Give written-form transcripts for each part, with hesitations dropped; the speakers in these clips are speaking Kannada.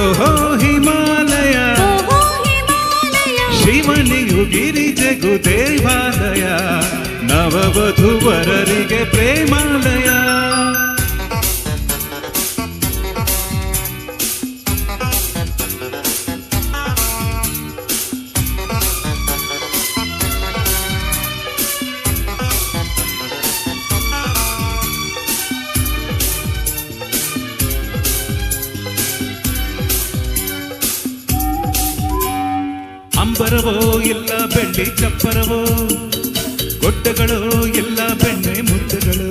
ಓಹೋ ಹಿಮಾಲಯ ಶಿವನಿಗೂ ಗಿರಿಜೆಗೂ ದೇವಾಲಯ ನವವಧುವರರಿಗೆ ಪ್ರೇಮಾಲಯ ಅಂಬರವೋ ಇಲ್ಲ ಬೆಳ್ಳಿ ಚಪ್ಪರವೋ ಗೊಡ್ಡಗಳು ಇಲ್ಲ ಬೆಣ್ಣೆ ಮುದ್ದೆಗಳು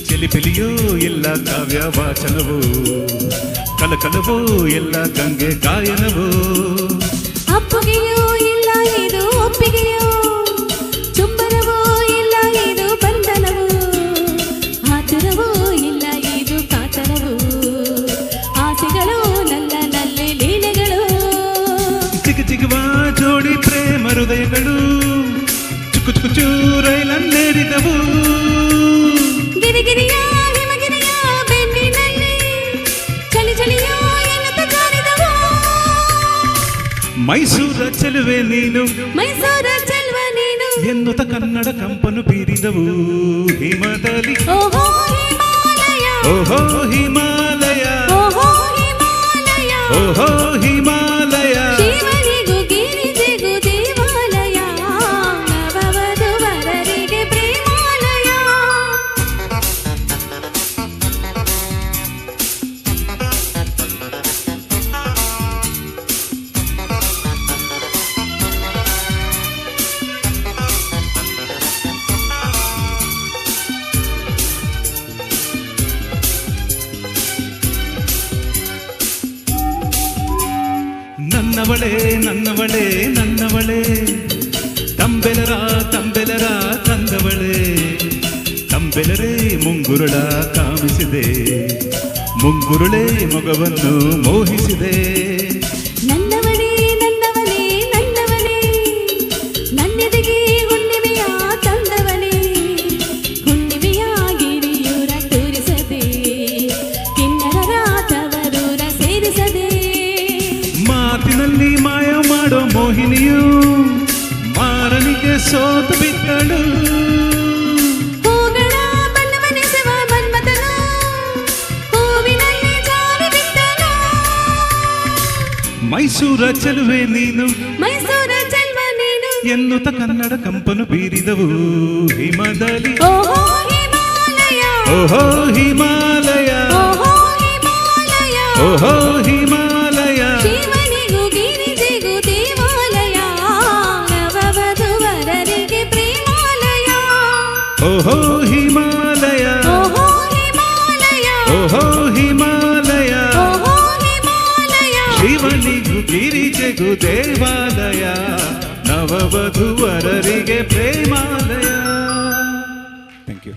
ಚಿಲಿಪಿಲಿಯೋ ಇಲ್ಲ ಕಾವ್ಯ ವಾಚನವೋ ಕಲಕಲವೋ ಇಲ್ಲ ಗಂಗೆ ಗಾಯನವೋ ಅಪ್ಪುಗೆಯೋ ಇಲ್ಲ ಇದು ಒಪ್ಪಿಗೆಯೋ ಚುಂಬನವೋ ಇಲ್ಲ ಇದು ಬಂಧನವೋ ಆತುರವೋ ಇಲ್ಲ ಇದು ಕಾತರವೋ ಆಸೆಗಳು ನನ್ನ ನಲ್ಲಿ ಲೀಲೆಗಳು ಚಿಗುವ ಜೋಡಿ ಪ್ರೇಮ ಹೃದಯಗಳು ಚುಕ್ಕು ಚುಕ್ಕು ಚೂರೈಲನ್ನೇರಿದವು ಗಿರಿಗಿರಿಯ ಹಿಮಗಿರಿಯ ಬೆನ್ನಿನಲ್ಲಿ ಚಳಿ ಚಳಿಯೋ ಎನ್ನುತ್ತ ಜಾರಿದವು ಮೈಸೂರ ಚೆಲುವೆ ನೀನು ಮೈಸೂರ ಚೆಲ್ವ ನೀನು ಎನ್ನುತ್ತ ಕನ್ನಡ ಕಂಪನು ಬೀರಿದವು ಹಿಮದಲ್ಲಿ ಓಹೋ ಹಿಮಾಲಯ ಓಹೋ ಹಿಮಾಲಯ ಓಹೋ ಹಿಮಾಲಯ ಓಹೋ ಹಿಮಾಲಯ ಶಿವನಿಗೂ ಗಿರಿಜೆಗೂ ದೇವಾಲಯ ನವವಧುವರರಿಗೆ ಪ್ರೇಮಾಲಯ ನನ್ನವಳೇ ನನ್ನವಳೇ ನನ್ನವಳೇ ತಂಬೆಲರ ತಂಬೆಲರ ತಂದವಳೇ ತಂಬೆಲರೇ ಮುಂಗುರುಳ ಕಾಮಿಸಿದೆ ಮುಂಗುರುಳೇ ಮೊಗವನ್ನು ಮೋಹಿಸಿದೆ ನನ್ನವನೇ ನನ್ನವನೇ ನನ್ನವನೇ ನನ್ನೆದೆಗೆ ಹುಣ್ಣಿಮೆಯ ತಂದವನೇ ಹುಣ್ಣಿಮೆಯ ಗಿರಿಯೂರ ತೋರಿಸದೆ ಕಿನ್ನರರ ತವರೂರ ಸೇರಿಸದೆ ಮಾತಿನಲ್ಲಿ ಮಾಯ ಮಾಡೋ ಮೋಹಿನಿಯು ಮಾರನಿಗೆ ಸೋತು ಬಿದ್ದಳು ಹೂಗಳ ಬಣ್ಣವನಿಸುವ ಮನ್ಮಥನು ಹೂವಿನಲ್ಲಿ ಜಾರಿ ಬಿದ್ದನು ಮೈಸೂರ ಚೆಲುವೆ ನೀನು ಮೈಸೂರ ಚೆಲ್ವ ನೀನು ಎನ್ನುತ್ತ ಕನ್ನಡ ಕಂಪನು ಬೀರಿದವು ಹಿಮದಲ್ಲಿ ಓಹೋ ಹಿಮಾಲಯ ಓಹೋ ಹಿಮಾಲಯ ಓಹೋ ಹಿಮಾಲಯ ಓಹೋ ಹಿಮಾಲಯ ಶಿವನಿಗೂ ಗಿರಿಜೆಗೂ ದೇವಾಲಯ ನವವಧುವರರಿಗೆ ಪ್ರೇಮಾಲಯ ಓಹೋ ಹಿಮಾಲಯ ಓಹೋ ಹಿಮಾಲಯ ಓಹೋ ಹಿಮಾಲಯ ಓಹೋ ಹಿಮಾಲಯ ಶಿವನಿಗೂ ಗಿರಿಜೆಗೂ ದೇವಾಲಯ ನವವಧುವರರಿಗೆ ಪ್ರೇಮಾಲಯ ಥ್ಯಾಂಕ್ ಯು